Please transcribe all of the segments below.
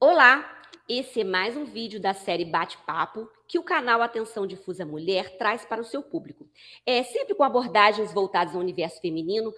Olá, esse é mais um vídeo da série Bate-Papo que o canal Atenção Difusa Mulher traz para o seu público. É sempre com abordagens voltadas ao universo feminino,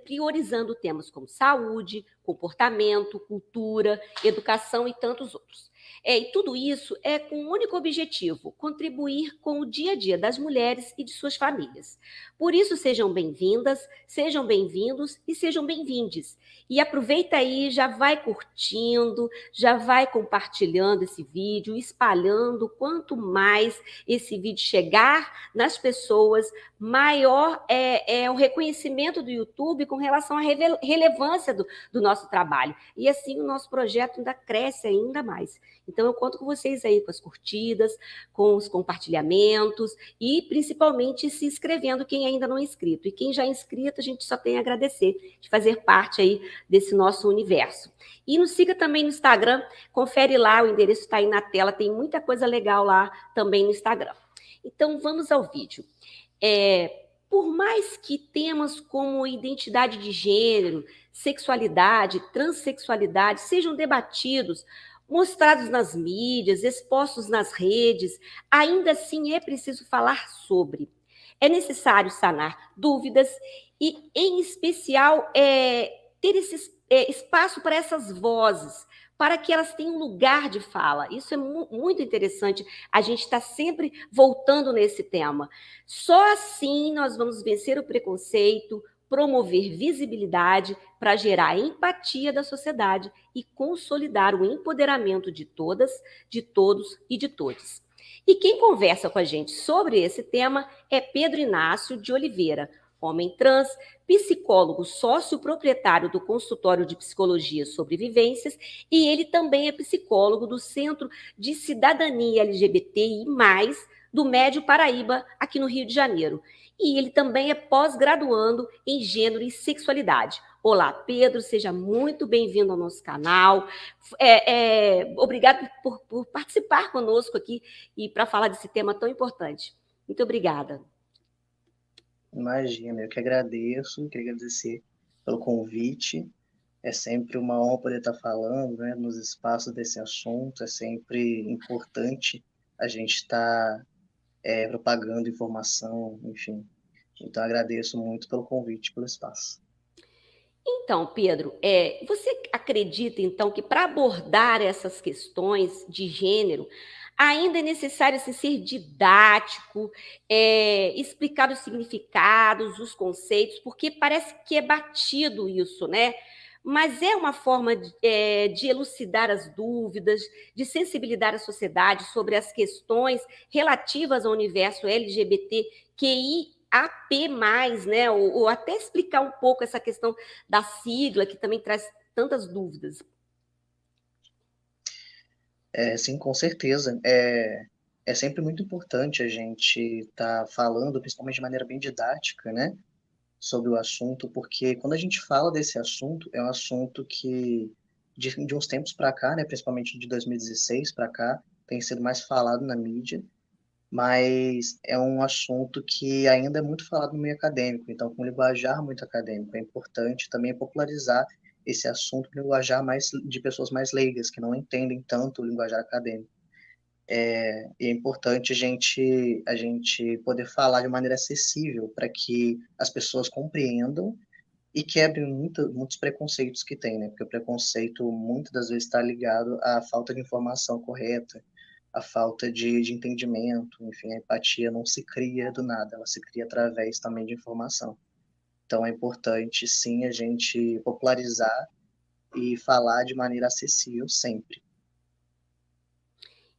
priorizando temas como saúde, comportamento, cultura, educação e tantos outros. E tudo isso é com um único objetivo: contribuir com o dia a dia das mulheres e de suas famílias. Por isso, sejam bem-vindas, sejam bem-vindos e sejam bem-vindes. E aproveita aí, já vai curtindo, já vai compartilhando esse vídeo, espalhando. Quanto mais esse vídeo chegar nas pessoas, maior é o reconhecimento do YouTube com relação à relevância do nosso trabalho. E assim o nosso projeto ainda cresce ainda mais. Então eu conto com vocês aí, com as curtidas, com os compartilhamentos e principalmente se inscrevendo quem ainda não é inscrito. E quem já é inscrito, a gente só tem a agradecer de fazer parte aí desse nosso universo. E nos siga também no Instagram, confere lá, o endereço está aí na tela, tem muita coisa legal lá também no Instagram. Então vamos ao vídeo. Por mais que temas como identidade de gênero, sexualidade, transexualidade sejam debatidos, mostrados nas mídias, expostos nas redes, ainda assim é preciso falar sobre. É necessário sanar dúvidas e, em especial, ter esse espaço para essas vozes, para que elas tenham lugar de fala. Isso é muito interessante. A gente está sempre voltando nesse tema. Só assim nós vamos vencer o preconceito, promover visibilidade para gerar empatia da sociedade e consolidar o empoderamento de todas, de todos e de todos. E quem conversa com a gente sobre esse tema é Pedro Inácio de Oliveira, homem trans, psicólogo sócio proprietário do consultório de psicologia sobre vivências, e ele também é psicólogo do Centro de Cidadania LGBTI+, do Médio Paraíba, aqui no Rio de Janeiro. E ele também é pós-graduando em gênero e sexualidade. Olá, Pedro, seja muito bem-vindo ao nosso canal. Obrigado por participar conosco aqui e para falar desse tema tão importante. Muito obrigada. Imagina, eu que agradeço, queria agradecer pelo convite. É sempre uma honra poder estar falando, né, nos espaços desse assunto. É sempre importante a gente estar propagando informação, enfim. Então, agradeço muito pelo convite, pelo espaço. Então, Pedro, você acredita, então, que para abordar essas questões de gênero, ainda é necessário assim, ser didático, explicar os significados, os conceitos, porque parece que é batido isso, né? Mas é uma forma de elucidar as dúvidas, de sensibilizar a sociedade sobre as questões relativas ao universo LGBTQIAP+, né? Ou até explicar um pouco essa questão da sigla, que também traz tantas dúvidas. Sim, com certeza. É sempre muito importante a gente estar falando, principalmente de maneira bem didática, né, sobre o assunto, porque quando a gente fala desse assunto, é um assunto que, de uns tempos para cá, né, principalmente de 2016 para cá, tem sido mais falado na mídia, mas é um assunto que ainda é muito falado no meio acadêmico, então com um linguajar muito acadêmico. É importante também popularizar esse assunto para linguajar mais de pessoas mais leigas, que não entendem tanto o linguajar acadêmico. E é importante a gente poder falar de maneira acessível para que as pessoas compreendam e quebrem muitos preconceitos que tem, né? Porque o preconceito muitas das vezes está ligado à falta de informação correta, à falta de entendimento, enfim, a empatia não se cria do nada, ela se cria através também de informação. Então é importante, sim, a gente popularizar e falar de maneira acessível sempre.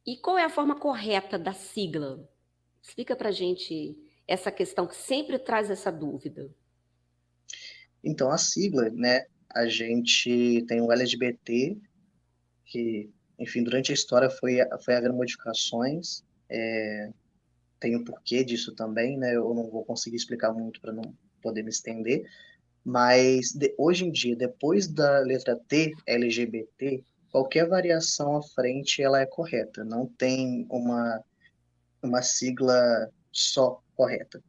E qual é a forma correta da sigla? Explica para a gente essa questão que sempre traz essa dúvida. Então, a sigla, né, a gente tem o LGBT, que, enfim, durante a história foi havendo modificações, tem o porquê disso também, né, eu não vou conseguir explicar muito para não poder me estender, mas hoje em dia, depois da letra T, LGBT, qualquer variação à frente ela é correta, não tem uma sigla só correta.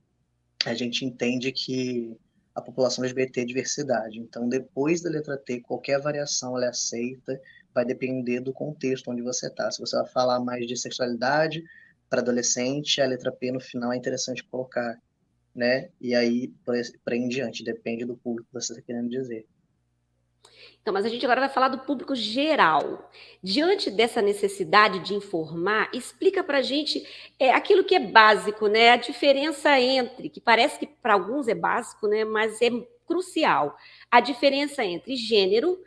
A gente entende que a população LGBT é diversidade. Então, depois da letra T, qualquer variação ela é aceita, vai depender do contexto onde você está. Se você vai falar mais de sexualidade para adolescente, a letra P no final é interessante colocar, né? E aí, por aí em diante, depende do público que você está querendo dizer. Então, mas a gente agora vai falar do público geral. Diante dessa necessidade de informar, explica para a gente aquilo que é básico, né? A diferença entre, que parece que para alguns é básico, né? Mas é crucial. A diferença entre gênero,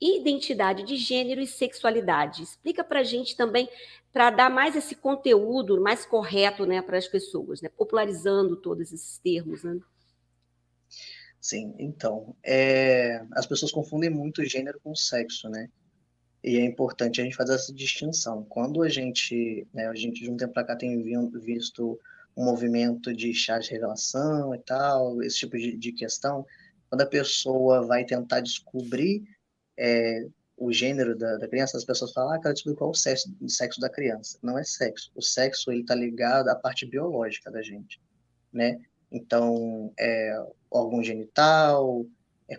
identidade de gênero e sexualidade. Explica para a gente também, para dar mais esse conteúdo mais correto, né, para as pessoas, né? Popularizando todos esses termos, né? Sim, então, as pessoas confundem muito gênero com sexo, né? E é importante a gente fazer essa distinção. Quando a gente de um tempo para cá tem visto um movimento de chá de revelação e tal, esse tipo de questão, quando a pessoa vai tentar descobrir é, o gênero da criança, as pessoas falam, quero descobrir qual é o sexo da criança. Não é sexo. O sexo, ele está ligado à parte biológica da gente, né? Então, órgão genital,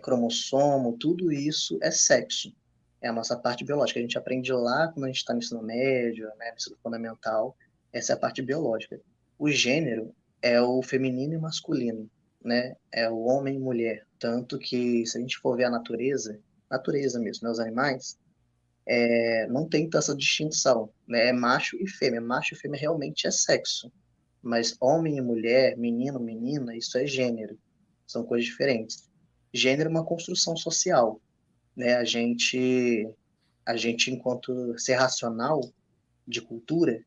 cromossomo, tudo isso é sexo. É a nossa parte biológica. A gente aprende lá quando a gente está no ensino médio, né, no ensino fundamental. Essa é a parte biológica. O gênero é o feminino e masculino, né? É o homem e mulher. Tanto que, se a gente for ver a natureza mesmo, né, os animais, não tem tanta distinção, né? É macho e fêmea. Macho e fêmea realmente é sexo. Mas homem e mulher, menino, menina, isso é gênero. São coisas diferentes. Gênero é uma construção social, né? A gente enquanto ser racional de cultura,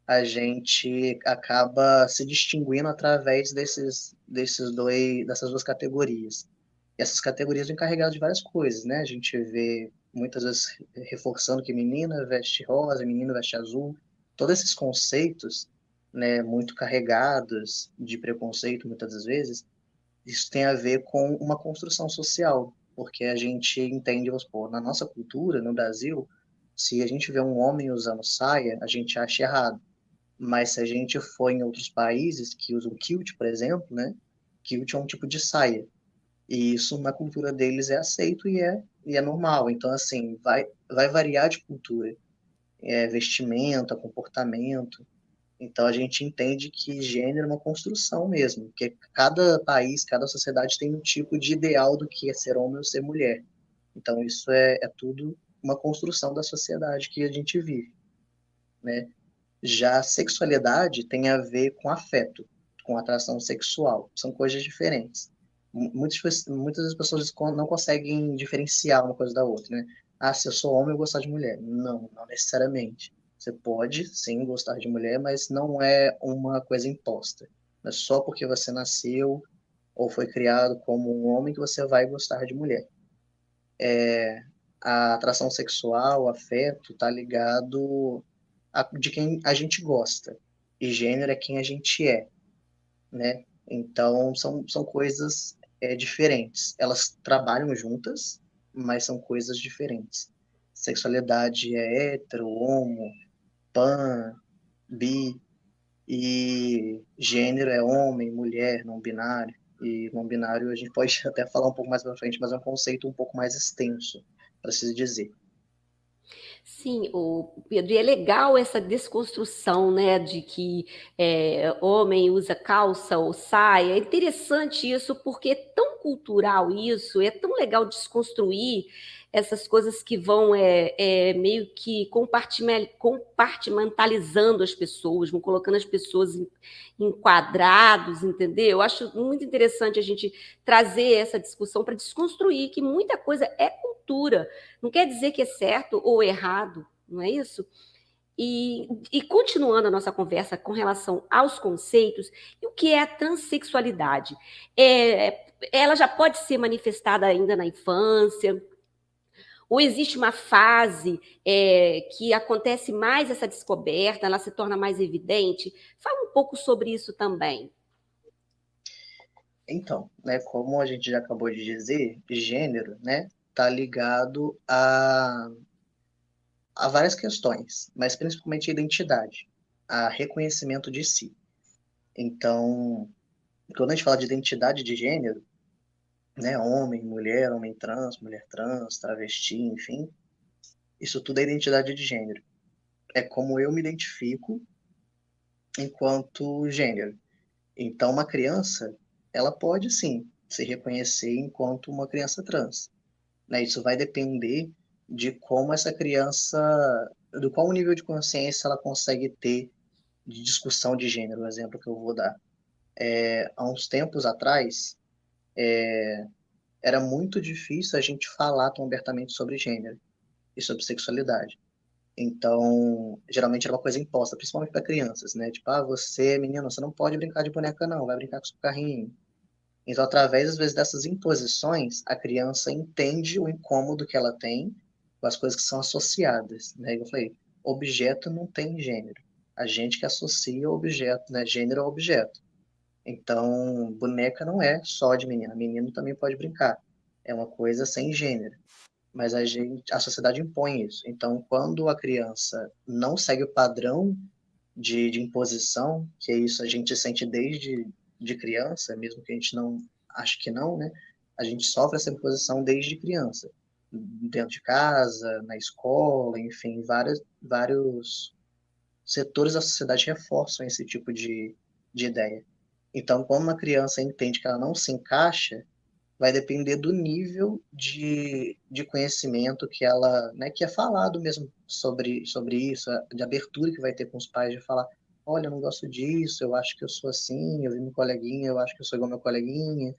a gente acaba se distinguindo através dessas duas categorias. E essas categorias são encarregadas de várias coisas, né? A gente vê muitas vezes reforçando que menina veste rosa, menino veste azul. Todos esses conceitos, né, muito carregados de preconceito, muitas das vezes, isso tem a ver com uma construção social, porque a gente entende, vamos supor, na nossa cultura, no Brasil, se a gente vê um homem usando saia, a gente acha errado. Mas se a gente for em outros países que usam kilt, por exemplo, né? Kilt é um tipo de saia. E isso na cultura deles é aceito e é normal. Então, assim, vai variar de cultura. Vestimenta, comportamento. Então, a gente entende que gênero é uma construção mesmo. Que cada país, cada sociedade tem um tipo de ideal do que é ser homem ou ser mulher. Então, isso é tudo uma construção da sociedade que a gente vive, né? Já a sexualidade tem a ver com afeto, com atração sexual. São coisas diferentes. Muitas das pessoas não conseguem diferenciar uma coisa da outra, né? Ah, se eu sou homem, eu gostar de mulher. Não, não necessariamente. Você pode, sim, gostar de mulher, mas não é uma coisa imposta. Não é só porque você nasceu ou foi criado como um homem que você vai gostar de mulher. A atração sexual, o afeto, está ligado de quem a gente gosta. E gênero é quem a gente é, né? Então, são coisas diferentes. Elas trabalham juntas, mas são coisas diferentes. Sexualidade é hétero, homo, pan, bi, e gênero é homem, mulher, não binário. E não binário a gente pode até falar um pouco mais para frente, mas é um conceito um pouco mais extenso, para se dizer. Sim, o Pedro, e é legal essa desconstrução, né, de que homem usa calça ou saia. É interessante isso, porque é tão cultural isso, é tão legal desconstruir essas coisas que vão meio que compartimentalizando as pessoas, vão colocando as pessoas em quadrados, entendeu? Eu acho muito interessante a gente trazer essa discussão para desconstruir que muita coisa é cultura. Não quer dizer que é certo ou errado, não é isso? E continuando a nossa conversa com relação aos conceitos, e o que é a transexualidade? Ela já pode ser manifestada ainda na infância? Ou existe uma fase que acontece mais essa descoberta, ela se torna mais evidente? Fala um pouco sobre isso também. Então, né, como a gente já acabou de dizer, gênero, né, tá ligado a várias questões, mas principalmente a identidade, a reconhecimento de si. Então, quando a gente fala de identidade de gênero, né, homem, mulher trans, travesti, enfim, Isso tudo é identidade de gênero. É como eu me identifico enquanto gênero. Então, uma criança, ela pode sim se reconhecer enquanto uma criança trans, né? Isso vai depender de como essa criança, do qual nível de consciência ela consegue ter de discussão de gênero, o exemplo que eu vou dar. Há uns tempos atrás, era muito difícil a gente falar tão abertamente sobre gênero e sobre sexualidade. Então, geralmente era uma coisa imposta, principalmente para crianças, né? Tipo, ah, você, menino, você não pode brincar de boneca, não, vai brincar com seu carrinho. Então, através, às vezes, dessas imposições, a criança entende o incômodo que ela tem com as coisas que são associadas, né? Eu falei, objeto não tem gênero. A gente que associa o objeto, né? Gênero ao objeto. Então, boneca não é só de menina, menino também pode brincar. É uma coisa sem gênero, mas a sociedade impõe isso. Então, quando a criança não segue o padrão de imposição, que é isso a gente sente desde de criança, mesmo que a gente não ache que não, né? A gente sofre essa imposição desde criança, dentro de casa, na escola, enfim, vários setores da sociedade reforçam esse tipo de ideia. Então, quando uma criança entende que ela não se encaixa, vai depender do nível de conhecimento que ela, né, que é falado mesmo sobre isso, de abertura que vai ter com os pais, de falar, olha, eu não gosto disso, eu acho que eu sou assim, eu vi meu coleguinha, eu acho que eu sou igual meu coleguinha.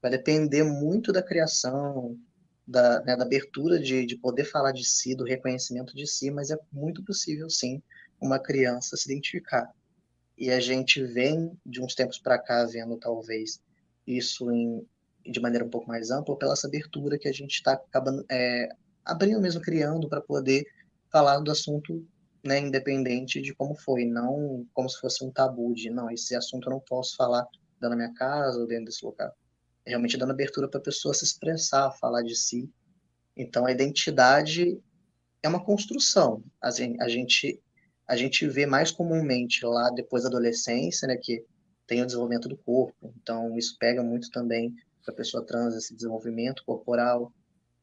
Vai depender muito da criação, né, da abertura de poder falar de si, do reconhecimento de si, mas é muito possível, sim, uma criança se identificar. E a gente vem, de uns tempos para cá, vendo talvez isso de maneira um pouco mais ampla, pela essa abertura que a gente está acabando abrindo mesmo, criando para poder falar do assunto, né, independente de como foi, não como se fosse um tabu de, não, esse assunto eu não posso falar dentro da minha casa ou dentro desse local. É realmente dando abertura para a pessoa se expressar, falar de si. Então, a identidade é uma construção. A gente vê mais comumente lá depois da adolescência, né, que tem o desenvolvimento do corpo. Então, isso pega muito também para a pessoa trans, esse desenvolvimento corporal,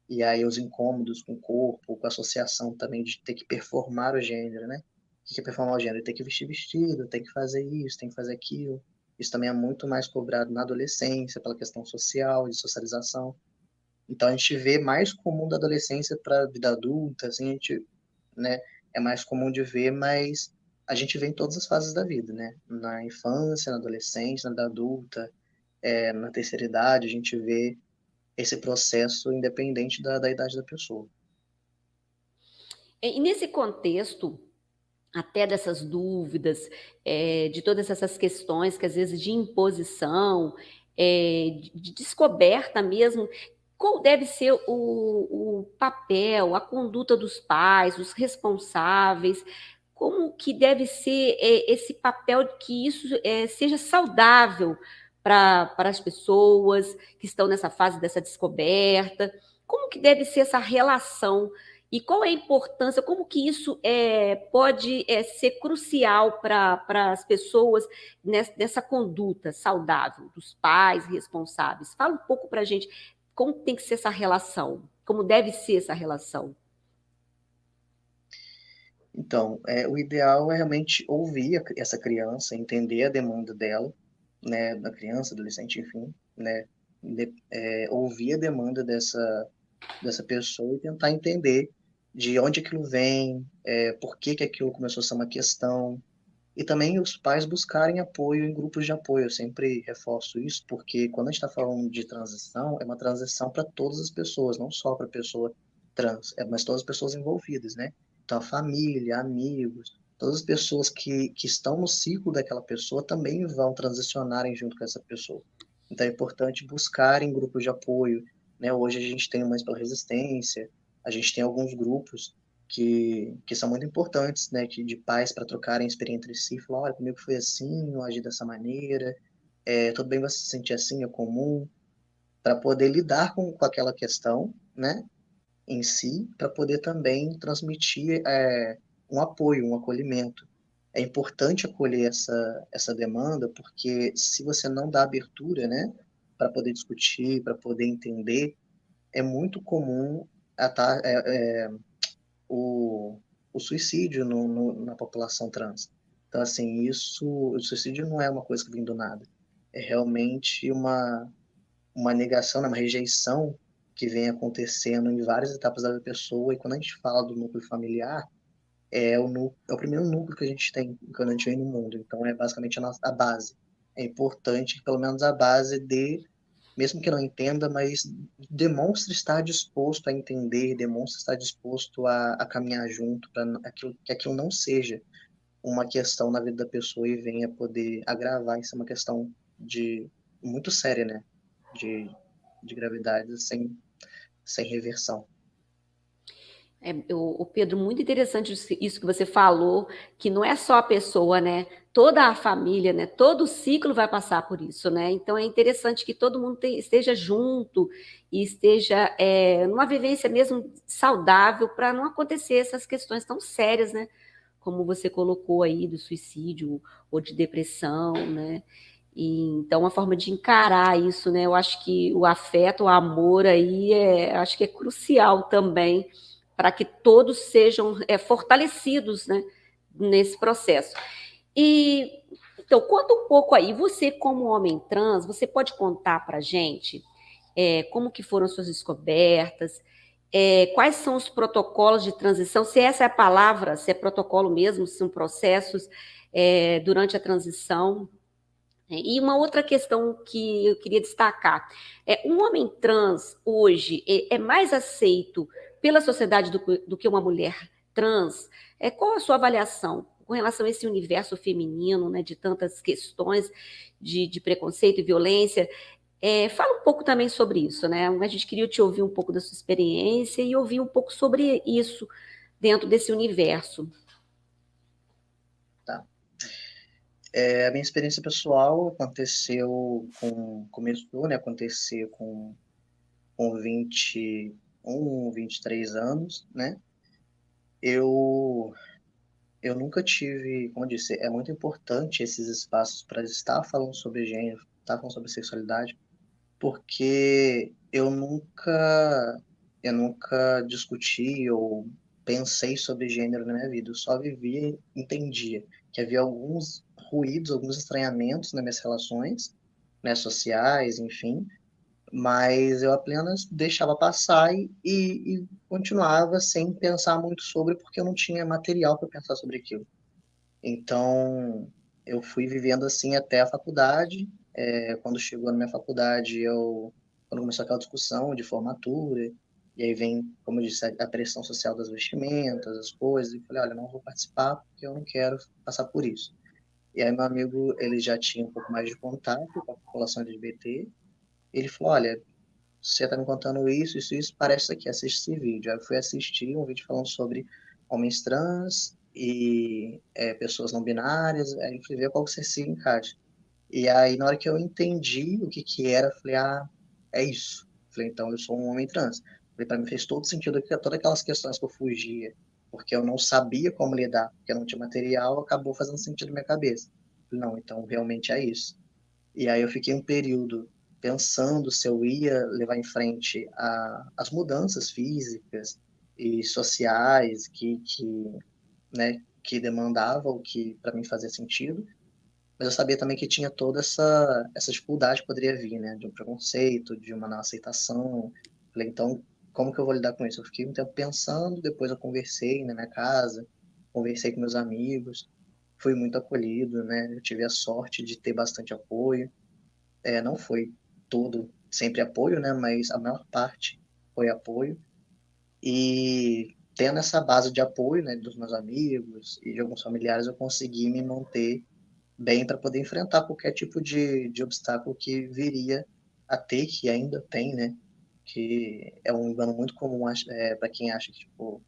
e aí os incômodos com o corpo, com a associação também de ter que performar o gênero, né? O que é performar o gênero? Tem que vestir vestido, tem que fazer isso, tem que fazer aquilo. Isso também é muito mais cobrado na adolescência, pela questão social, de socialização. Então a gente vê mais comum da adolescência para a vida adulta, assim, a gente, né, é mais comum de ver, mas a gente vê em todas as fases da vida, né? Na infância, na adolescência, na vida adulta, na terceira idade, a gente vê esse processo independente da idade da pessoa. E nesse contexto, até dessas dúvidas, de todas essas questões que às vezes de imposição, de descoberta mesmo, qual deve ser o papel, a conduta dos pais, os responsáveis, como que deve ser esse papel de que isso seja saudável para as pessoas que estão nessa fase dessa descoberta, como que deve ser essa relação e qual é a importância, como que isso pode ser crucial para as pessoas nessa conduta saudável dos pais responsáveis? Fala um pouco para a gente como tem que ser essa relação, como deve ser essa relação. Então, o ideal é realmente ouvir essa criança, entender a demanda dela, né, da criança, adolescente, enfim, né, ouvir a demanda dessa pessoa e tentar entender de onde aquilo vem, por que que aquilo começou a ser uma questão, e também os pais buscarem apoio em grupos de apoio. Eu sempre reforço isso, porque quando a gente está falando de transição, é uma transição para todas as pessoas, não só para a pessoa trans, mas todas as pessoas envolvidas, né? Então, a família, amigos, todas as pessoas que estão no ciclo daquela pessoa também vão transicionarem junto com essa pessoa. Então, é importante buscar em grupos de apoio, né? Hoje a gente tem o Mães pela Resistência, a gente tem alguns grupos que são muito importantes, né, de pais para trocarem experiência entre si, falar, olha, comigo foi assim, eu agi dessa maneira, tudo bem você se sentir assim, é comum, para poder lidar com aquela questão, né, em si, para poder também transmitir um apoio, um acolhimento. É importante acolher essa demanda, porque se você não dá abertura, né, para poder discutir, para poder entender, é muito comum a, o, o suicídio na população trans. Então, assim, o suicídio não é uma coisa que vem do nada. É realmente uma negação, né, uma rejeição que vem acontecendo em várias etapas da pessoa. E quando a gente fala do núcleo familiar, é o primeiro núcleo que a gente tem quando a gente vem no mundo. Então, é basicamente a base. É importante que, pelo menos, a base dê, mesmo que não entenda, mas demonstre estar disposto a entender, demonstre estar disposto a caminhar junto, para que aquilo não seja uma questão na vida da pessoa e venha poder agravar. Isso é uma questão muito séria, né? De gravidade sem reversão. O Pedro, muito interessante isso que você falou, que não é só a pessoa, né? Toda a família, né? Todo o ciclo vai passar por isso, né? Então é interessante que todo mundo esteja junto e esteja numa vivência mesmo saudável para não acontecer essas questões tão sérias, né? Como você colocou aí do suicídio ou de depressão, né? E, então, uma forma de encarar isso, né? Eu acho que o afeto, o amor aí, acho que é crucial também para que todos sejam fortalecidos, né, nesse processo. E então, conta um pouco aí, você como homem trans, você pode contar para a gente como que foram suas descobertas, quais são os protocolos de transição, se essa é a palavra, se é protocolo mesmo, se são processos durante a transição. E uma outra questão que eu queria destacar um homem trans hoje é mais aceito pela sociedade do que uma mulher trans? Qual a sua avaliação com relação a esse universo feminino, né, de tantas questões de preconceito e violência? Fala um pouco também sobre isso, né? A gente queria te ouvir um pouco da sua experiência e ouvir um pouco sobre isso dentro desse universo. Tá? A minha experiência pessoal começou, né, acontecer com 21, 23 anos, né? Eu, eu nunca tive, como eu disse, é muito importante esses espaços para estar falando sobre gênero, estar falando sobre sexualidade, porque eu nunca discuti ou pensei sobre gênero na minha vida. Eu só vivia e entendia que havia alguns ruídos, alguns estranhamentos nas minhas relações, né, sociais, enfim, mas eu apenas deixava passar e continuava sem pensar muito sobre, porque eu não tinha material para pensar sobre aquilo. Então, eu fui vivendo assim até a faculdade. Quando chegou na minha faculdade, quando começou aquela discussão de formatura, e aí vem, como eu disse, a pressão social das vestimentas, as coisas, e eu falei, olha, não vou participar porque eu não quero passar por isso. E aí meu amigo, ele já tinha um pouco mais de contato com a população LGBT, ele falou, olha, você está me contando isso, parece isso aqui, assiste esse vídeo. Aí eu fui assistir um vídeo falando sobre homens trans e pessoas não binárias, aí eu fui ver qual que você se encaixa. E aí, na hora que eu entendi o que que era, eu falei, ah, é isso. Eu falei, então eu sou um homem trans. Eu falei, para mim fez todo sentido, que todas aquelas questões que eu fugia, porque eu não sabia como lidar, porque eu não tinha material, acabou fazendo sentido na minha cabeça. Eu falei, não, então realmente é isso. E aí eu fiquei um período pensando se eu ia levar em frente as mudanças físicas e sociais né, que demandavam, que para mim fazia sentido, mas eu sabia também que tinha toda essa dificuldade que poderia vir, né, de um preconceito, de uma não aceitação. Falei, então, como que eu vou lidar com isso? Eu fiquei um tempo pensando, depois eu conversei na minha casa, conversei com meus amigos, fui muito acolhido, né, eu tive a sorte de ter bastante apoio. Não foi todo sempre apoio, né? Mas a maior parte foi apoio. E tendo essa base de apoio, né, dos meus amigos e de alguns familiares, eu consegui me manter bem para poder enfrentar qualquer tipo de obstáculo que viria a ter, que ainda tem, né? Que é um engano muito comum para quem acha que, tipo,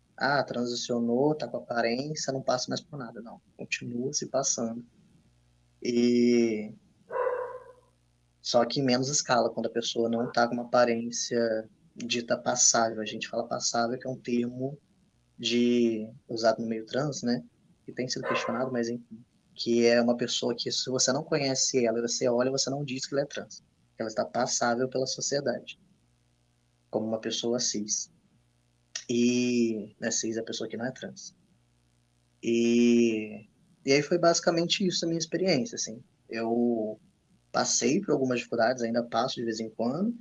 transicionou, tá com aparência, não passa mais por nada. Não, continua se passando. E só que em menos escala, quando a pessoa não está com uma aparência dita passável. A gente fala passável, que é um termo usado no meio trans, né? Que tem sido questionado, mas enfim. Que é uma pessoa que, se você não conhece ela, você olha, você não diz que ela é trans. Ela está passável pela sociedade, como uma pessoa cis. E, né, cis é a pessoa que não é trans. E, e aí foi basicamente isso a minha experiência, assim. Eu passei por algumas dificuldades, ainda passo de vez em quando,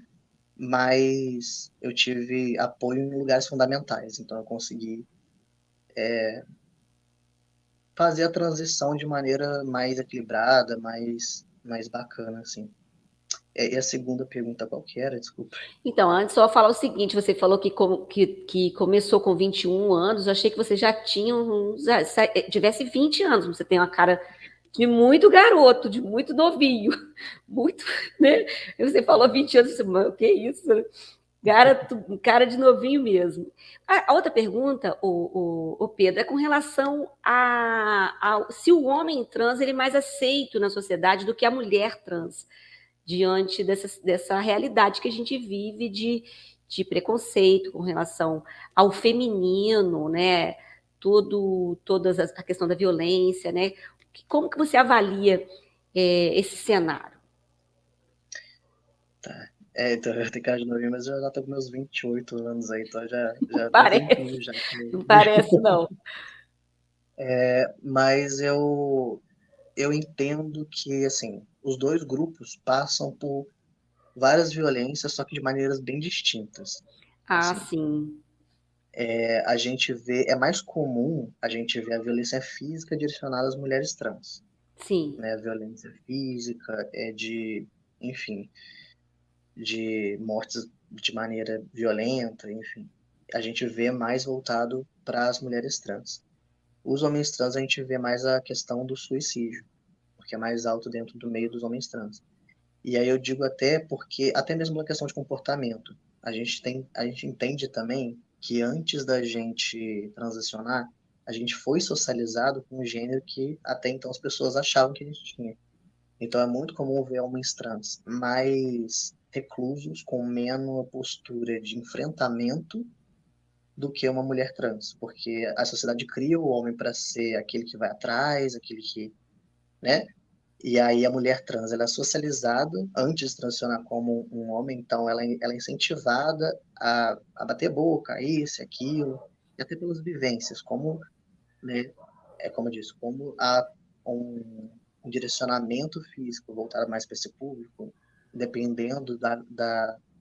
mas eu tive apoio em lugares fundamentais, então eu consegui fazer a transição de maneira mais equilibrada, mais bacana, assim. E a segunda pergunta qual que era? Desculpa. Então, antes só falar o seguinte, você falou que começou com 21 anos, eu achei que você já tinha tivesse 20 anos, você tem uma cara de muito garoto, de muito novinho, muito, né? E você falou 20 anos, você, o que é isso? Cara de novinho mesmo. A outra pergunta, o Pedro, é com relação a se o homem trans ele é mais aceito na sociedade do que a mulher trans, diante dessa realidade que a gente vive de preconceito com relação ao feminino, né? A questão da violência, né? Como que você avalia esse cenário? Tá. Então eu tenho cara de novinho, mas eu já tô com meus 28 anos aí, então Não já tem um parece, tempinho já que... não parece, não. Mas eu entendo que, assim, os dois grupos passam por várias violências, só que de maneiras bem distintas. Ah, Assim, sim, a gente vê, é mais comum a gente ver a violência física direcionada às mulheres trans, sim. né? A violência física enfim, de mortes de maneira violenta, enfim. A gente vê mais voltado para as mulheres trans. Os homens trans a gente vê mais a questão do suicídio, porque é mais alto dentro do meio dos homens trans. E aí eu digo até porque, até mesmo na questão de comportamento, a gente entende também que antes da gente transicionar, a gente foi socializado com um gênero que até então as pessoas achavam que a gente tinha. Então é muito comum ver homens trans mais reclusos, com menos postura de enfrentamento do que uma mulher trans, porque a sociedade cria o homem para ser aquele que vai atrás, aquele que, né? E aí a mulher trans, ela é socializada antes de transicionar como um homem, então ela é incentivada a bater boca, a isso, aquilo, e até pelas vivências, como, né, como eu disse, como há um direcionamento físico voltado mais para esse público, dependendo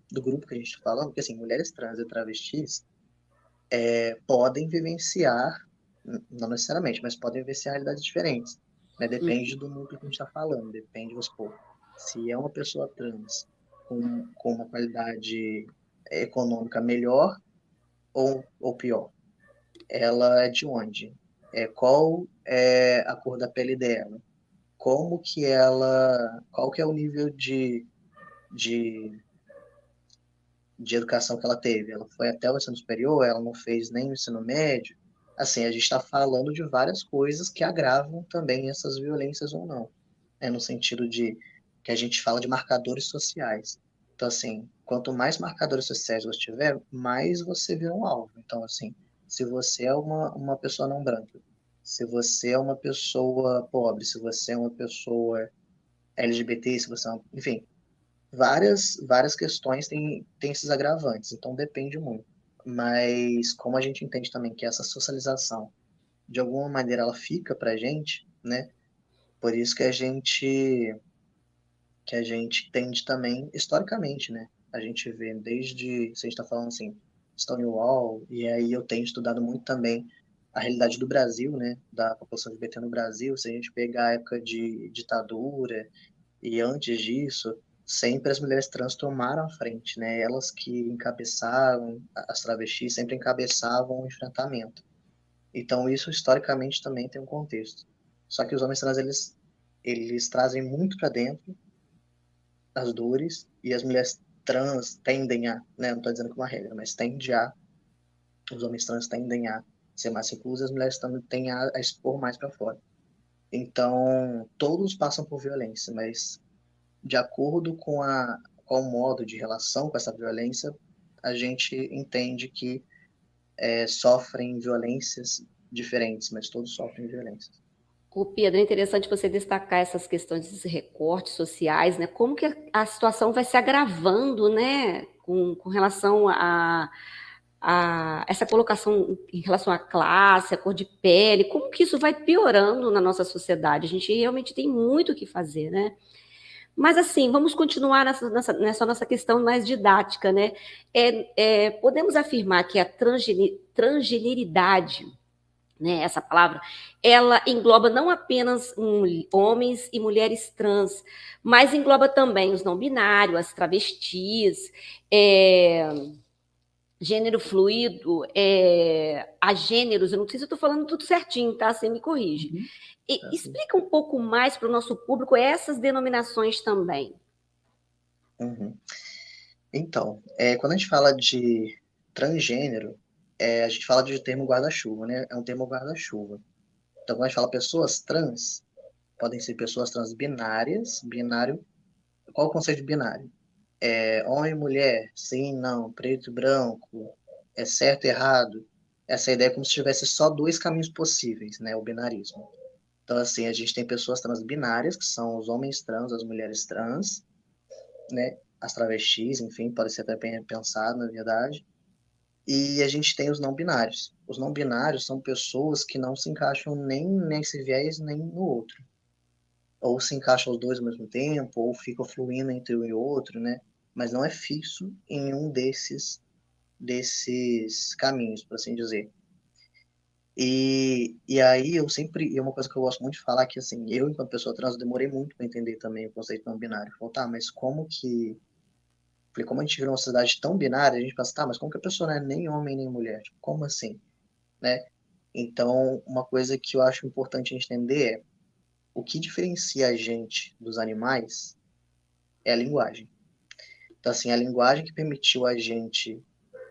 do grupo que a gente está falando, porque assim, mulheres trans e travestis podem vivenciar, não necessariamente, mas podem vivenciar realidades diferentes. Né? Depende do núcleo que a gente está falando, depende, vamos supor, se é uma pessoa trans com uma qualidade econômica melhor ou pior, ela é de onde? Qual é a cor da pele dela? Qual que é o nível de, de educação que ela teve? Ela foi até o ensino superior? Ela não fez nem o ensino médio? Assim, a gente está falando de várias coisas que agravam também essas violências ou não, né? No sentido de que a gente fala de marcadores sociais. Então, assim, quanto mais marcadores sociais você tiver, mais você vira um alvo. Então, assim, se você é uma pessoa não branca, se você é uma pessoa pobre, se você é uma pessoa LGBT, se você é enfim, várias questões têm esses agravantes, então depende muito. Mas como a gente entende também que essa socialização, de alguma maneira, ela fica pra gente, né? Por isso que a gente entende também historicamente, né? A gente vê desde, se a gente está falando assim, Stonewall, e aí eu tenho estudado muito também a realidade do Brasil, né? Da população LGBT no Brasil, se a gente pegar a época de ditadura, e antes disso, sempre as mulheres trans tomaram a frente, né? Elas que encabeçavam, as travestis sempre encabeçavam o enfrentamento. Então, isso historicamente também tem um contexto. Só que os homens trans, eles trazem muito para dentro as dores e as mulheres trans tendem a, né? Não estou dizendo que é uma regra, mas os homens trans tendem a ser mais reclusos e as mulheres também tendem a expor mais para fora. Então, todos passam por violência, mas de acordo com o modo de relação com essa violência, a gente entende que sofrem violências diferentes, mas todos sofrem violências. O Pedro, é interessante você destacar essas questões desses recortes sociais, né? Como que a situação vai se agravando, né? Com relação essa colocação em relação à classe, à cor de pele, como que isso vai piorando na nossa sociedade? A gente realmente tem muito o que fazer, né? Mas assim, vamos continuar nessa nossa questão mais didática, né? Podemos afirmar que a transgeneridade, né, essa palavra, ela engloba não apenas homens e mulheres trans, mas engloba também os não binários, as travestis, é, gênero fluido, agêneros, eu não sei se eu estou falando tudo certinho, tá? Você me corrige. Uhum. E Assim. explica um pouco mais para o nosso público essas denominações também. Uhum. Então, quando a gente fala de transgênero, a gente fala de termo guarda-chuva, né? É um termo guarda-chuva. Então, quando a gente fala pessoas trans, podem ser pessoas transbinárias, binário. Qual o conceito de binário? Homem e mulher, sim, não, preto e branco, é certo e errado. Essa ideia é como se tivesse só dois caminhos possíveis, né? O binarismo. Então, assim, a gente tem pessoas transbinárias, que são os homens trans, as mulheres trans, né? As travestis, enfim, pode ser até bem pensado, na verdade. E a gente tem os não binários. Os não binários são pessoas que não se encaixam nem nesse viés nem no outro. Ou se encaixam os dois ao mesmo tempo, ou ficam fluindo entre um e outro, né? Mas não é fixo em um desses caminhos, por assim dizer. E aí eu sempre, e uma coisa que eu gosto muito de falar é que assim, eu enquanto pessoa trans eu demorei muito para entender também o conceito não binário. Falei, tá, mas falei, como a gente vive numa sociedade tão binária, a gente pensa, tá, mas como que a pessoa não é nem homem nem mulher? Tipo, como assim, né? Então, uma coisa que eu acho importante a gente entender é o que diferencia a gente dos animais é a linguagem. Então, assim, a linguagem que permitiu a gente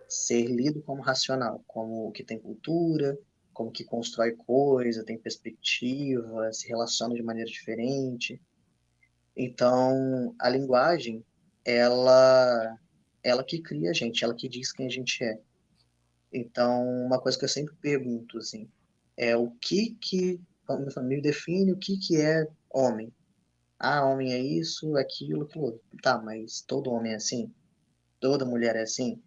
ser lido como racional, como que tem cultura, como que constrói coisa, tem perspectiva, se relaciona de maneira diferente. Então, a linguagem, ela, ela que cria a gente, ela que diz quem a gente é. Então, uma coisa que eu sempre pergunto, assim, é o que me define o que é homem. Ah, homem é isso, aquilo, aquilo outro. Tá, mas todo homem é assim? Toda mulher é assim?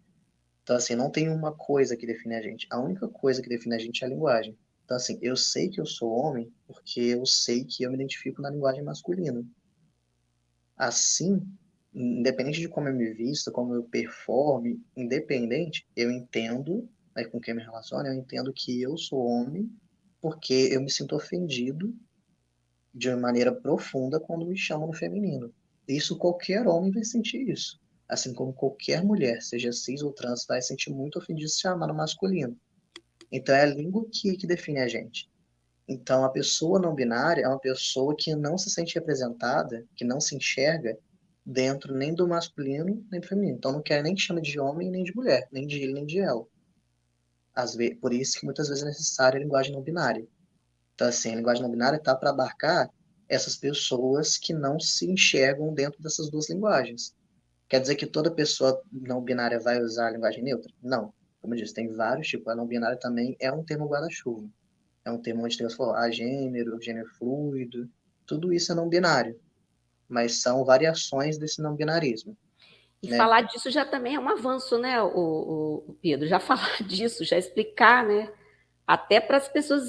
Então, assim, não tem uma coisa que define a gente. A única coisa que define a gente é a linguagem. Então, assim, eu sei que eu sou homem porque eu sei que eu me identifico na linguagem masculina. Assim, independente de como eu me visto, como eu performe, independente, eu entendo, né, com quem me relaciono, eu entendo que eu sou homem porque eu me sinto ofendido de uma maneira profunda quando me chamam no feminino. Isso qualquer homem vai sentir isso. Assim como qualquer mulher, seja cis ou trans, vai sentir muito ofendido se chamar no masculino. Então é a língua que define a gente. Então a pessoa não binária é uma pessoa que não se sente representada, que não se enxerga dentro nem do masculino nem do feminino. Então não quer nem que chame de homem nem de mulher, nem de ele nem de ela. Por isso que muitas vezes é necessária a linguagem não binária. Então, assim, a linguagem não binária está para abarcar essas pessoas que não se enxergam dentro dessas duas linguagens. Quer dizer que toda pessoa não binária vai usar a linguagem neutra? Não. Como eu disse, tem vários tipos. A não binária também é um termo guarda-chuva. É um termo onde tem os agênero, gênero fluido. Tudo isso é não binário, mas são variações desse não binarismo, E né? falar disso já também é um avanço, né, o Pedro? Já falar disso, já explicar, né? Até para as pessoas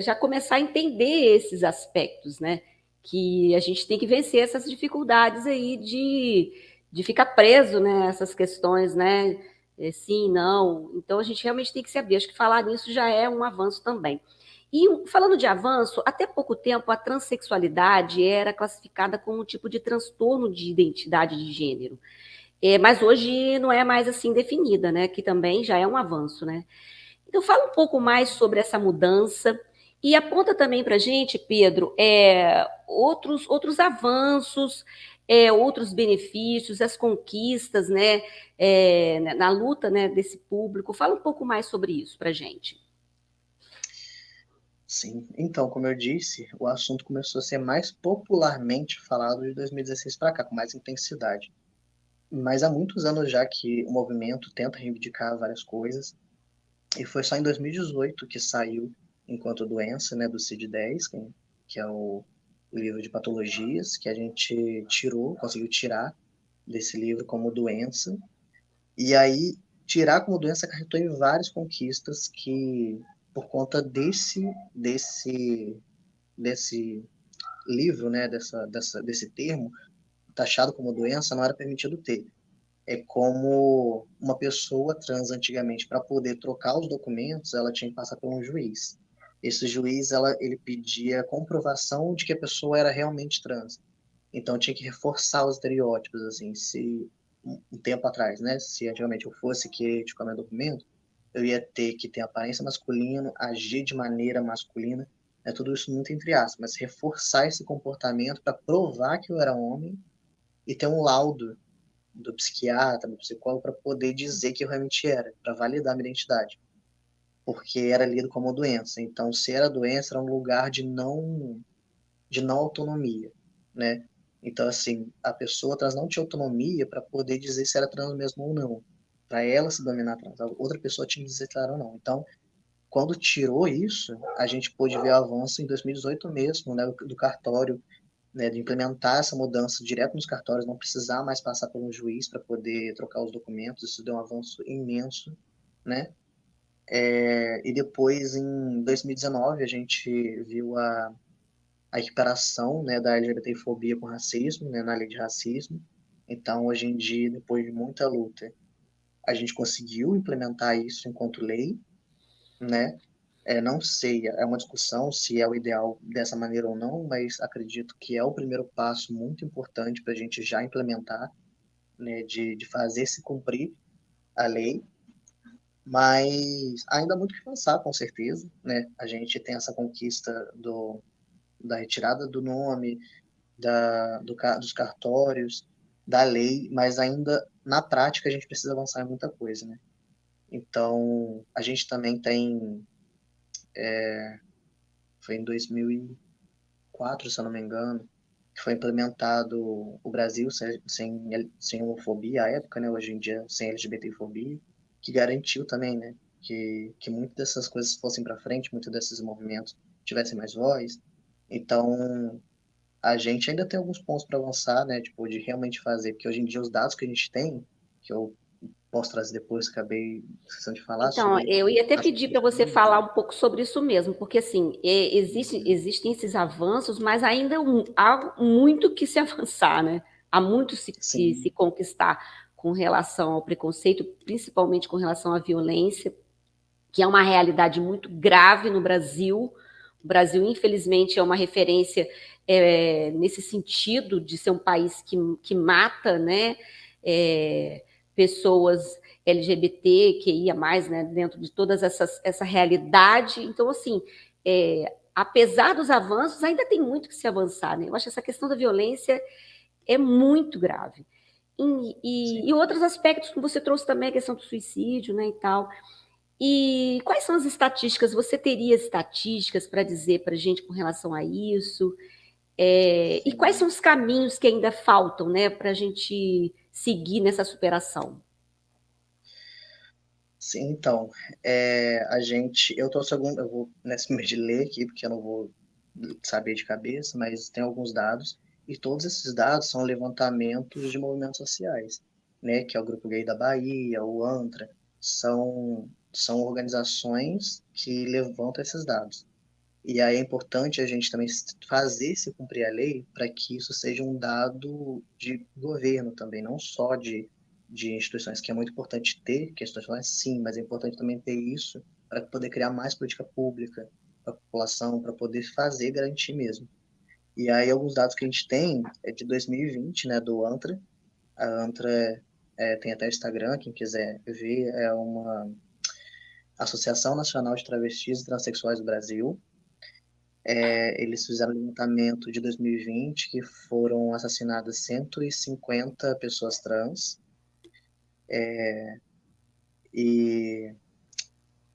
já começar a entender esses aspectos, né? Que a gente tem que vencer essas dificuldades aí de ficar preso, né? Essas questões, né? Sim, não. Então a gente realmente tem que se abrir. Acho que falar nisso já é um avanço também. E falando de avanço, até pouco tempo a transexualidade era classificada como um tipo de transtorno de identidade de gênero. Mas hoje não é mais assim definida, né? Que também já é um avanço, né? Então, fala um pouco mais sobre essa mudança e aponta também para a gente, Pedro, outros avanços, outros benefícios, as conquistas, né, na luta, né, desse público. Fala um pouco mais sobre isso para a gente. Sim. Então, como eu disse, o assunto começou a ser mais popularmente falado de 2016 para cá, com mais intensidade. Mas há muitos anos já que o movimento tenta reivindicar várias coisas, e foi só em 2018 que saiu Enquanto Doença, né, do CID-10, que é o livro de patologias, que a gente conseguiu tirar desse livro como doença. E aí tirar como doença acarretou em várias conquistas que, por conta desse livro, né, desse termo, taxado como doença, não era permitido ter. É como uma pessoa trans antigamente, para poder trocar os documentos, ela tinha que passar por um juiz. Esse juiz, ele pedia comprovação de que a pessoa era realmente trans. Então tinha que reforçar os estereótipos, assim, se um tempo atrás, né, se antigamente eu fosse querer trocar meu documento, eu ia ter que ter aparência masculina, agir de maneira masculina, é tudo isso muito entre aspas, mas reforçar esse comportamento para provar que eu era homem e ter um laudo do psiquiatra, do psicólogo, para poder dizer que eu realmente era, para validar minha identidade, porque era lido como doença. Então, se era doença, era um lugar de não autonomia, né? Então, assim, a pessoa trans não tinha autonomia para poder dizer se era trans mesmo ou não. Para ela se dominar trans, a outra pessoa tinha que dizer se era ou não. Então, quando tirou isso, a gente pôde ver o avanço em 2018 mesmo, né, do cartório, né, de implementar essa mudança direto nos cartórios, não precisar mais passar por um juiz para poder trocar os documentos. Isso deu um avanço imenso, né? E depois, em 2019, a gente viu a equiparação, né, da LGBTfobia com racismo, né, na lei de racismo. Então, hoje em dia, depois de muita luta, a gente conseguiu implementar isso enquanto lei, né? Não sei, é uma discussão se é o ideal dessa maneira ou não, mas acredito que é o primeiro passo muito importante para a gente já implementar, né, de fazer se cumprir a lei, mas ainda há muito que avançar, com certeza, né? A gente tem essa conquista da retirada do nome, dos cartórios, da lei, mas ainda na prática a gente precisa avançar em muita coisa, né? Então, a gente também tem, foi em 2004, se eu não me engano, que foi implementado o Brasil sem homofobia à época, né? Hoje em dia sem LGBTfobia, que garantiu também, né? Que muitas dessas coisas fossem para frente, muitos desses movimentos tivessem mais voz. Então, a gente ainda tem alguns pontos para avançar, né? Tipo, de realmente fazer, porque hoje em dia os dados que a gente tem, que eu posso trazer depois, que acabei esquecendo de falar Então, sobre eu ia até as pedir para você conquistas. falar um pouco sobre isso mesmo, porque assim, existem esses avanços, mas ainda há muito que se avançar, né? Há muito que se Sim, conquistar com relação ao preconceito, principalmente com relação à violência, que é uma realidade muito grave no Brasil. O Brasil, infelizmente, é uma referência nesse sentido de ser um país que mata, né, pessoas LGBT, que ia mais, né, dentro de toda essa realidade. Então, assim, apesar dos avanços, ainda tem muito que se avançar. Né? Eu acho que essa questão da violência é muito grave. E sim. outros aspectos que você trouxe também, a questão do suicídio, né, e tal. E quais são as estatísticas? Você teria estatísticas para dizer para a gente com relação a isso? E quais são Sim. os caminhos que ainda faltam, né, para a gente seguir nessa superação? Sim, então, eu trouxe eu vou nesse mês de ler aqui, porque eu não vou saber de cabeça, mas tem alguns dados, e todos esses dados são levantamentos de movimentos sociais, né, que é o Grupo Gay da Bahia, o ANTRA, são organizações que levantam esses dados. E aí é importante a gente também fazer se cumprir a lei para que isso seja um dado de governo também, não só de instituições, que é muito importante ter questões, sim, mas é importante também ter isso para poder criar mais política pública para a população, para poder fazer garantir mesmo. E aí alguns dados que a gente tem é de 2020, né, do ANTRA. A ANTRA tem até Instagram, quem quiser ver, é uma Associação Nacional de Travestis e Transsexuais do Brasil. Eles fizeram um levantamento de 2020 que foram assassinadas 150 pessoas trans e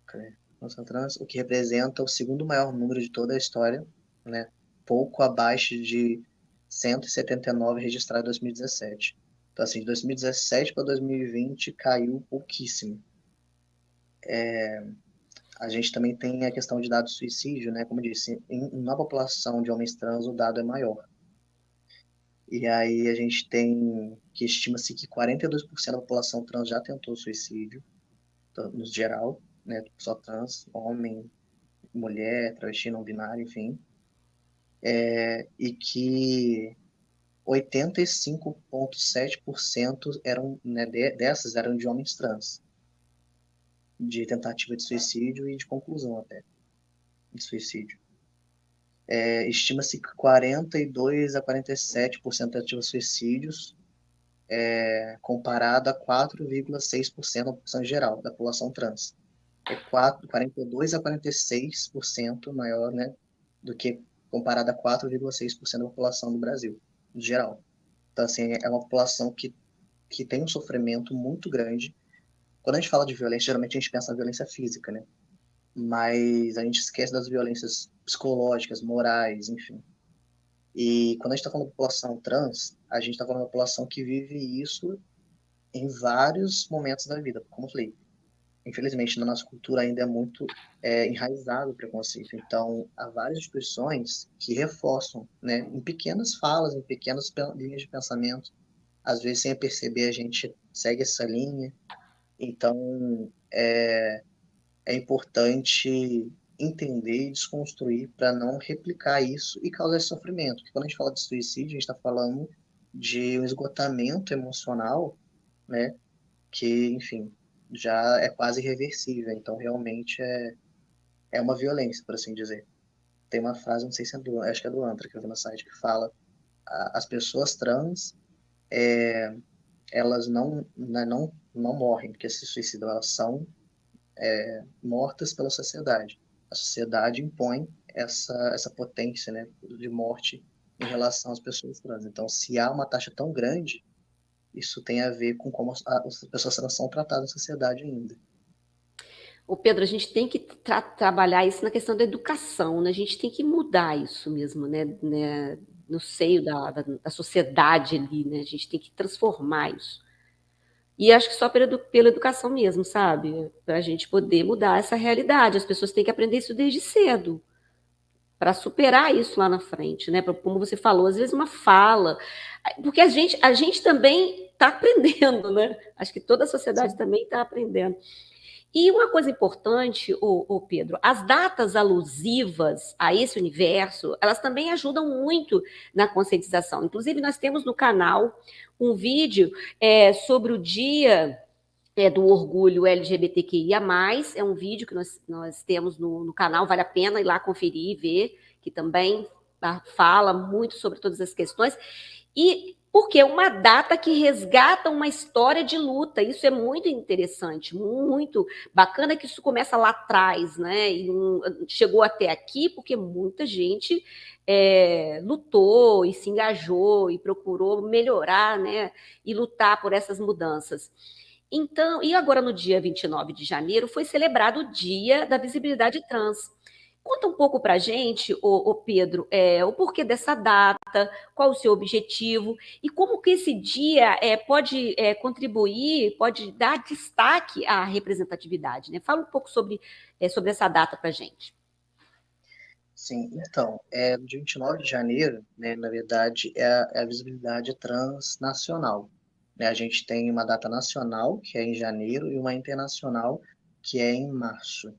cadê? Nossa, trans, o que representa o segundo maior número de toda a história, né? Pouco abaixo de 179 registrados em 2017. Então, assim, de 2017 para 2020 caiu pouquíssimo. A gente também tem a questão de dados de suicídio, né? Como eu disse, na população de homens trans o dado é maior. E aí a gente tem que estima-se que 42% da população trans já tentou suicídio. no geral, né, pessoa trans, homem, mulher, travesti, não binário, enfim, e que 85,7% eram, né, dessas eram de homens trans, de tentativa de suicídio e de conclusão até de suicídio. Estima-se que 42 a 47% de tentativas de suicídios, comparado a 4,6% da população geral, da população trans. 42 a 46% maior, né, do que comparado a 4,6% da população do Brasil, em geral. Então, assim, é uma população que tem um sofrimento muito grande. Quando a gente fala de violência, geralmente a gente pensa na violência física, né? Mas a gente esquece das violências psicológicas, morais, enfim. E quando a gente está falando de população trans, a gente está falando de uma população que vive isso em vários momentos da vida. Como eu falei, infelizmente, na nossa cultura ainda é muito enraizado o preconceito. Então, há várias instituições que reforçam, né, em pequenas falas, em pequenas linhas de pensamento. Às vezes, sem perceber, a gente segue essa linha. Então, é importante entender e desconstruir para não replicar isso e causar esse sofrimento. Porque quando a gente fala de suicídio, a gente está falando de um esgotamento emocional, né, que, enfim, já é quase irreversível. Então, realmente é uma violência, por assim dizer. Tem uma frase, não sei se é acho que é do Antra, que eu vi no site, que fala: as pessoas trans, elas não morrem porque se suicidam, elas são mortas pela sociedade. A sociedade impõe essa potência, né, de morte em relação às pessoas trans. Então, se há uma taxa tão grande, isso tem a ver com como as pessoas trans são tratadas na sociedade ainda. Ô Pedro, a gente tem que trabalhar isso na questão da educação, né? A gente tem que mudar isso mesmo, né? No seio da sociedade ali, né? A gente tem que transformar isso. E acho que só pela educação mesmo, sabe? Para a gente poder mudar essa realidade. As pessoas têm que aprender isso desde cedo, para superar isso lá na frente, né? Como você falou, às vezes uma fala. Porque a gente também está aprendendo, né? Acho que toda a sociedade Sim. também está aprendendo. E uma coisa importante, Pedro, as datas alusivas a esse universo, elas também ajudam muito na conscientização. Inclusive, nós temos no canal um vídeo sobre o dia do orgulho LGBTQIA+, é um vídeo que nós temos no canal, vale a pena ir lá conferir e ver, que também fala muito sobre todas as questões. E porque é uma data que resgata uma história de luta. Isso é muito interessante, muito bacana que isso começa lá atrás, né? E chegou até aqui porque muita gente lutou e se engajou e procurou melhorar, né? E lutar por essas mudanças. Então, e agora no dia 29 de janeiro foi celebrado o Dia da Visibilidade Trans. Conta um pouco para a gente, Pedro, o porquê dessa data, qual o seu objetivo e como que esse dia pode contribuir, pode dar destaque à representatividade, né? Fala um pouco sobre essa data para a gente. Sim, então, no dia 29 de janeiro, né, na verdade, é a visibilidade transnacional. Né? A gente tem uma data nacional, que é em janeiro, e uma internacional, que é em março,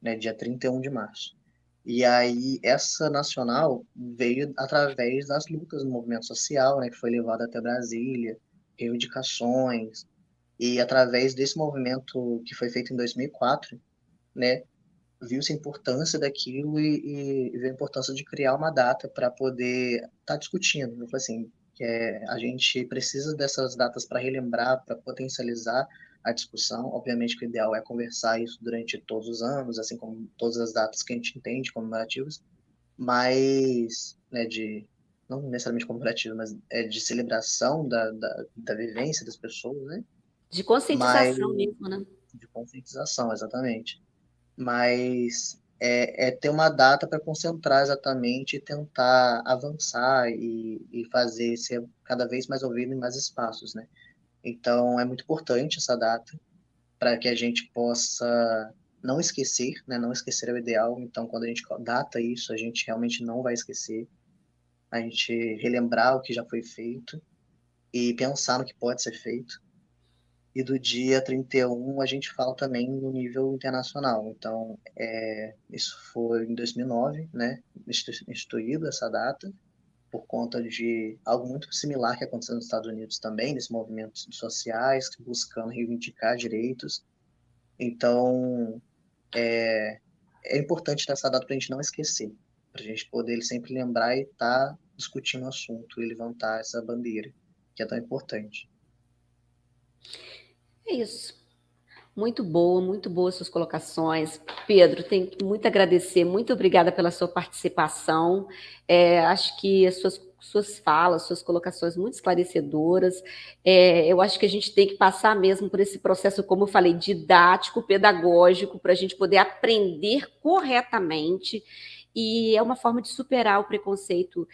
né, dia 31 de março. E aí, essa nacional veio através das lutas do movimento social, né, que foi levado até Brasília, reivindicações, e através desse movimento que foi feito em 2004, né, viu-se a importância daquilo e viu a importância de criar uma data para poder estar discutindo. Eu falei assim, a gente precisa dessas datas para relembrar, para potencializar a discussão. Obviamente que o ideal é conversar isso durante todos os anos, assim como todas as datas que a gente entende comemorativas, mas, né, não necessariamente comemorativas, mas de celebração da vivência das pessoas, né? De Mas conscientização mesmo, né? de conscientização, exatamente, mas ter uma data para concentrar exatamente e tentar avançar e fazer ser cada vez mais ouvido em mais espaços, né? Então, é muito importante essa data para que a gente possa não esquecer, né? Não esquecer é o ideal. Então, quando a gente data isso, a gente realmente não vai esquecer. A gente relembrar o que já foi feito e pensar no que pode ser feito. e do dia 31 a gente fala também no nível internacional. Então, isso foi em 2009, né, instituída essa data, por conta de algo muito similar que aconteceu nos Estados Unidos também, nesses movimentos sociais, buscando reivindicar direitos. Então, é importante ter essa data para a gente não esquecer, para a gente poder sempre lembrar e estar discutindo o assunto e levantar essa bandeira, que é tão importante. É isso. Muito boas suas colocações. Pedro, tenho muito a agradecer, muito obrigada pela sua participação. Acho que as suas falas, suas colocações muito esclarecedoras. Eu acho que a gente tem que passar mesmo por esse processo, como eu falei, didático, pedagógico, para a gente poder aprender corretamente. E é uma forma de superar o preconceito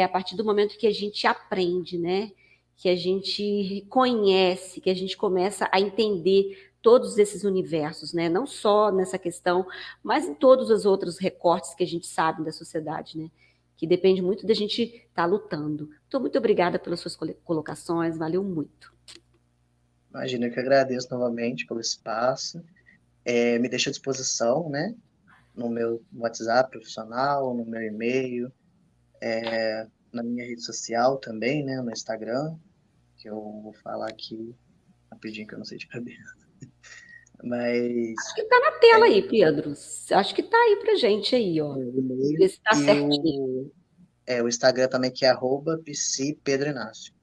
a partir do momento que a gente aprende, né? Que a gente conhece, que a gente começa a entender todos esses universos, né? Não só nessa questão, mas em todos os outros recortes que a gente sabe da sociedade, né? Que depende muito da gente estar lutando. Então, muito obrigada pelas suas colocações, valeu muito. Imagina, eu que agradeço novamente pelo espaço. Me deixa à disposição, né? No meu WhatsApp profissional, no meu e-mail, na minha rede social também, né? No Instagram, que eu vou falar aqui rapidinho que eu não sei de cabeça. Acho Mas que está na tela aí, Pedro. Acho que está aí pra gente aí, ó. o Ver e-mail se está e certinho. o Instagram também, que é @pcpedroinácio.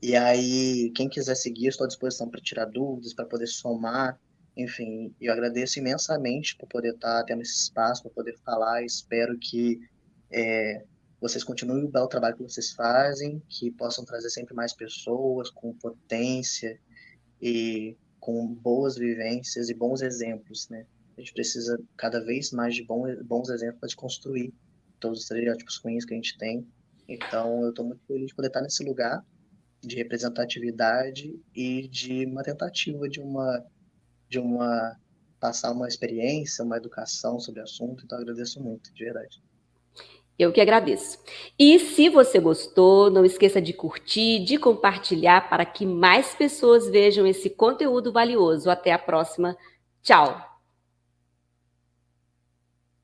E aí, quem quiser seguir, eu estou à disposição para tirar dúvidas, para poder somar. Enfim, eu agradeço imensamente por poder estar tendo esse espaço, para poder falar. Espero que vocês continuem o belo trabalho que vocês fazem, que possam trazer sempre mais pessoas com potência e com boas vivências e bons exemplos, né? A gente precisa cada vez mais de bons exemplos para desconstruir todos os estereótipos ruins que a gente tem. Então, eu estou muito feliz de poder estar nesse lugar de representatividade e de uma tentativa de uma passar uma experiência, uma educação sobre o assunto. Então, eu agradeço muito, de verdade. Eu que agradeço. E se você gostou, não esqueça de curtir, de compartilhar para que mais pessoas vejam esse conteúdo valioso. Até a próxima. Tchau.